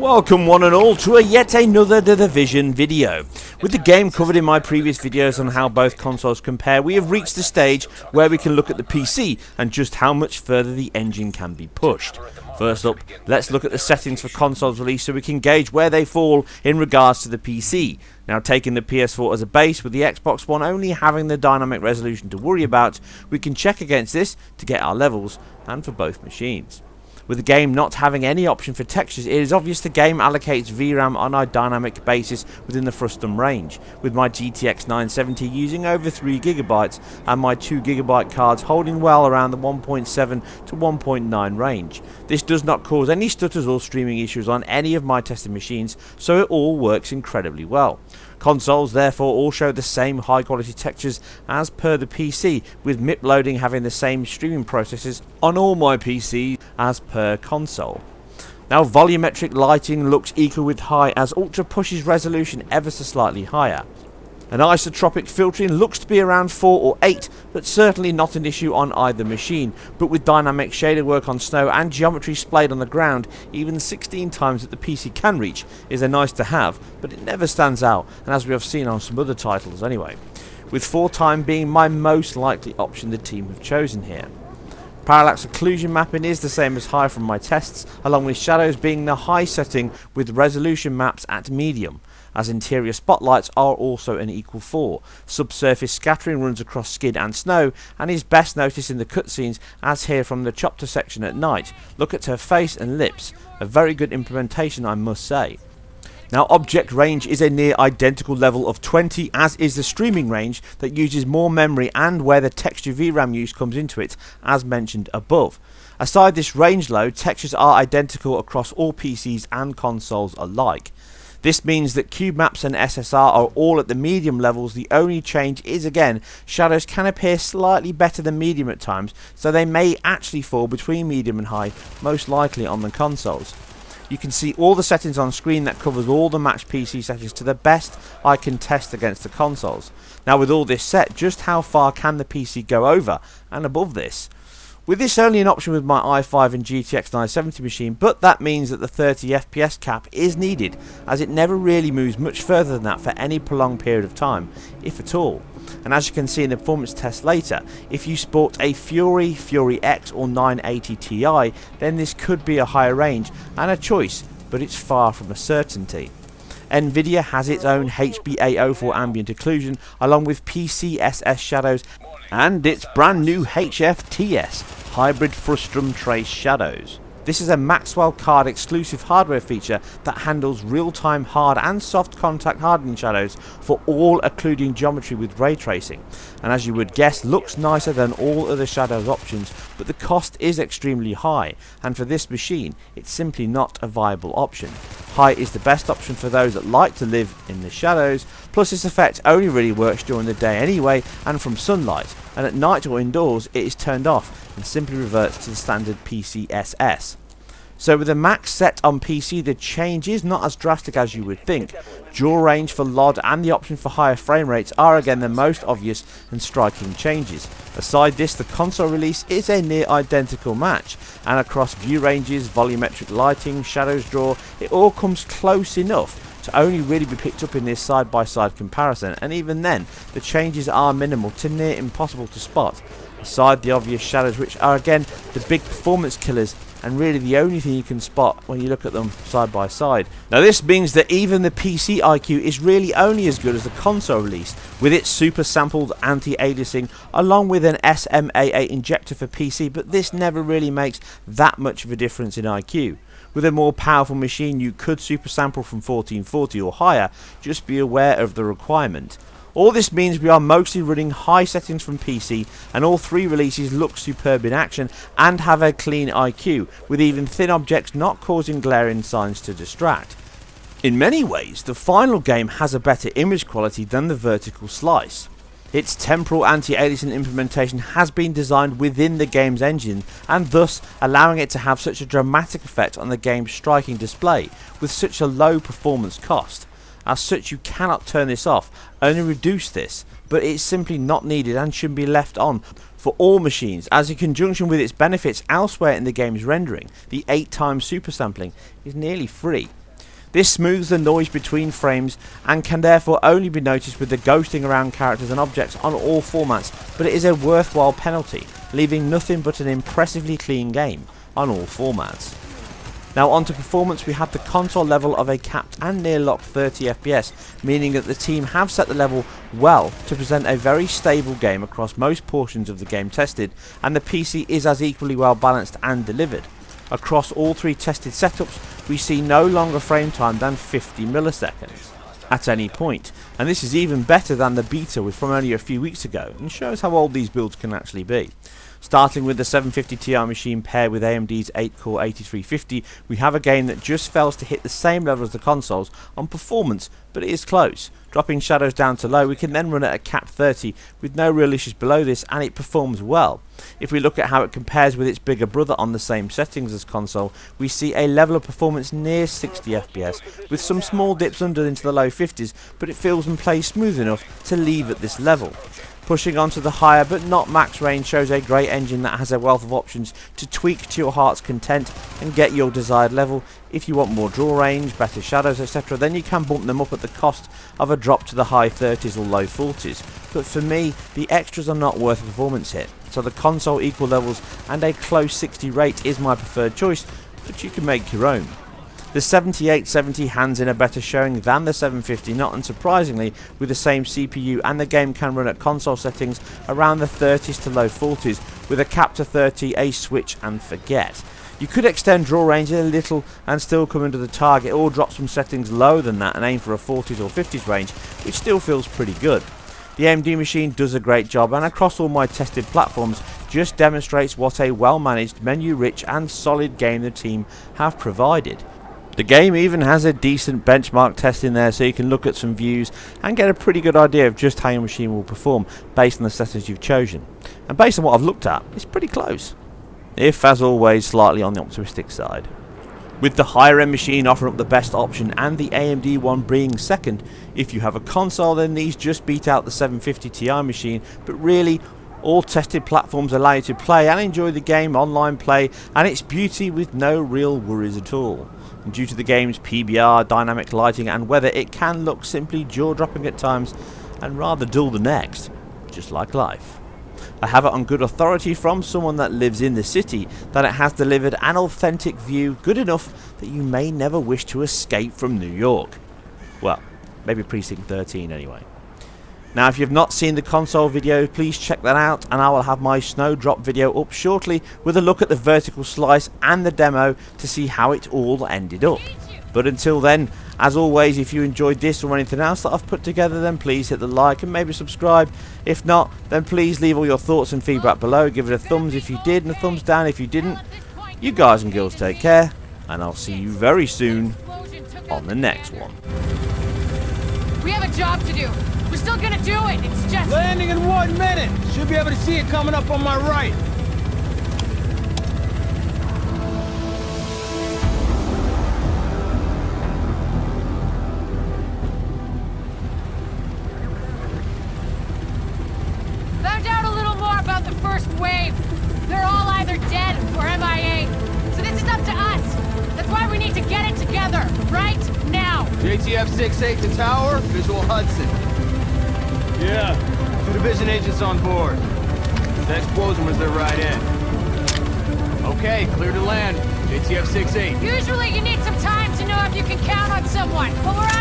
Welcome one and all to yet another The Division video. With the game covered in my previous videos on how both consoles compare, we have reached the stage where we can look at the PC and just how much further the engine can be pushed. First up, let's look at the settings for consoles release so we can gauge where they fall in regards to the PC. Now, taking the PS4 as a base, with the Xbox One only having the dynamic resolution to worry about, we can check against this to get our levels, and for both machines. With the game not having any option for textures, it is obvious the game allocates VRAM on a dynamic basis within the Frustum range, with my GTX 970 using over 3GB and my 2GB cards holding well around the 1.7 to 1.9 range. This does not cause any stutters or streaming issues on any of my tested machines, so it all works incredibly well. Consoles therefore all show the same high quality textures as per the PC, with MIP loading having the same streaming processes on all my PCs as per console. Now, volumetric lighting looks equal with high, as Ultra pushes resolution ever so slightly higher. And isotropic filtering looks to be around 4 or 8, but certainly not an issue on either machine. But with dynamic shader work on snow and geometry splayed on the ground, even 16 times that the PC can reach is a nice to have, but it never stands out, and as we have seen on some other titles anyway. With 4 time being my most likely option the team have chosen here. Parallax occlusion mapping is the same as high from my tests, along with shadows being the high setting with resolution maps at medium, as interior spotlights are also an equal 4. Subsurface scattering runs across skid and snow and is best noticed in the cutscenes, as here from the Chopper section at night. Look at her face and lips, a very good implementation I must say. Now, object range is a near identical level of 20, as is the streaming range that uses more memory and where the texture VRAM use comes into it, as mentioned above. Aside this range load, textures are identical across all PCs and consoles alike. This means that cube maps and SSR are all at the medium levels. The only change is, again, shadows can appear slightly better than medium at times, so they may actually fall between medium and high, most likely on the consoles. You can see all the settings on screen that covers all the matched PC settings to the best I can test against the consoles. Now, with all this set, just how far can the PC go over and above this? With this only an option with my i5 and GTX 970 machine, but that means that the 30 FPS cap is needed, as it never really moves much further than that for any prolonged period of time, if at all. And as you can see in the performance test later, if you sport a Fury, Fury X or 980 Ti, then this could be a higher range and a choice, but it's far from a certainty. Nvidia has its own HBA04 ambient occlusion, along with PCSS shadows and its brand new HFTS hybrid frustum trace shadows. This is a Maxwell card exclusive hardware feature that handles real-time hard and soft contact hardening shadows for all occluding geometry with ray tracing, and as you would guess, looks nicer than all other shadows options, but the cost is extremely high, and for this machine it's simply not a viable option. High is the best option for those that like to live in the shadows, plus this effect only really works during the day anyway and from sunlight, and at night or indoors it is turned off and simply reverts to the standard PCSS. So with the max set on PC, the change is not as drastic as you would think. Dual range for LOD and the option for higher frame rates are again the most obvious and striking changes. Aside this, the console release is a near identical match, and across view ranges, volumetric lighting, shadows draw, it all comes close enough to only really be picked up in this side-by-side comparison, and even then the changes are minimal to near impossible to spot, aside the obvious shadows, which are again the big performance killers and really the only thing you can spot when you look at them side by side. Now, this means that even the PC IQ is really only as good as the console release, with its super sampled anti-aliasing along with an SMAA injector for PC, but this never really makes that much of a difference in IQ. With a more powerful machine you could super sample from 1440 or higher, just be aware of the requirement. All this means we are mostly running high settings from PC, and all 3 releases look superb in action and have a clean IQ, with even thin objects not causing glaring signs to distract. In many ways, the final game has a better image quality than the vertical slice. Its temporal anti-aliasing implementation has been designed within the game's engine, and thus allowing it to have such a dramatic effect on the game's striking display with such a low performance cost. As such, you cannot turn this off, only reduce this, but it's simply not needed and should be left on for all machines, as in conjunction with its benefits elsewhere in the game's rendering, the 8 times super sampling is nearly free. This smooths the noise between frames and can therefore only be noticed with the ghosting around characters and objects on all formats, but it is a worthwhile penalty, leaving nothing but an impressively clean game on all formats. Now onto performance, we have the console level of a capped and near locked 30 FPS, meaning that the team have set the level well to present a very stable game across most portions of the game tested, and the PC is as equally well balanced and delivered. Across all three tested setups, we see no longer frame time than 50 milliseconds at any point, and this is even better than the beta from only a few weeks ago, and shows how old these builds can actually be. Starting with the 750 Ti machine paired with AMD's 8-core 8350, we have a game that just fails to hit the same level as the consoles on performance, but it is close. Dropping shadows down to low, we can then run at a capped 30 with no real issues below this, and it performs well. If we look at how it compares with its bigger brother on the same settings as console, we see a level of performance near 60 FPS, with some small dips under into the low 50s, but it feels and plays smooth enough to leave at this level. Pushing onto the higher but not max range shows a great engine that has a wealth of options to tweak to your heart's content and get your desired level. If you want more draw range, better shadows, etc., then you can bump them up at the cost of a drop to the high 30s or low 40s. But for me, the extras are not worth a performance hit, so the console equal levels and a close 60 rate is my preferred choice, but you can make your own. The 7870 hands in a better showing than the 750, not unsurprisingly, with the same CPU, and the game can run at console settings around the 30s to low 40s, with a cap to 30, a switch and forget. You could extend draw range a little and still come under the target, or drop some settings lower than that and aim for a 40s or 50s range, which still feels pretty good. The AMD machine does a great job, and across all my tested platforms just demonstrates what a well managed, menu rich and solid game the team have provided. The game even has a decent benchmark test in there, so you can look at some views and get a pretty good idea of just how your machine will perform based on the settings you've chosen. And based on what I've looked at, it's pretty close, if as always slightly on the optimistic side. With the higher end machine offering up the best option and the AMD one being second, if you have a console then these just beat out the 750 Ti machine, but really all tested platforms allow you to play and enjoy the game online play and its beauty with no real worries at all. And due to the game's PBR, dynamic lighting and weather, it can look simply jaw-dropping at times and rather dull the next, just like life. I have it on good authority from someone that lives in the city that it has delivered an authentic view good enough that you may never wish to escape from New York. Well, maybe Precinct 13 anyway. Now if you have not seen the console video, please check that out, and I will have my Snowdrop video up shortly with a look at the vertical slice and the demo to see how it all ended up. But until then, as always, if you enjoyed this or anything else that I've put together, then please hit the like and maybe subscribe. If not, then please leave all your thoughts and feedback below. Give it a thumbs if you did and a thumbs down if you didn't. You guys and girls take care, and I'll see you very soon on the next one. We have a job to do. We're still gonna do it. It's just landing in 1 minute. Should be able to see it coming up on my right. found out a little more about the first wave. They're all either dead or MIA. So this is up to us. That's why we need to get it together right now. JTF 6-8 to tower, visual Hudson. Yeah, 2 division agents on board. The explosion was their right end. Okay, clear to land. JTF 6-8. Usually you need some time to know if you can count on someone, but we're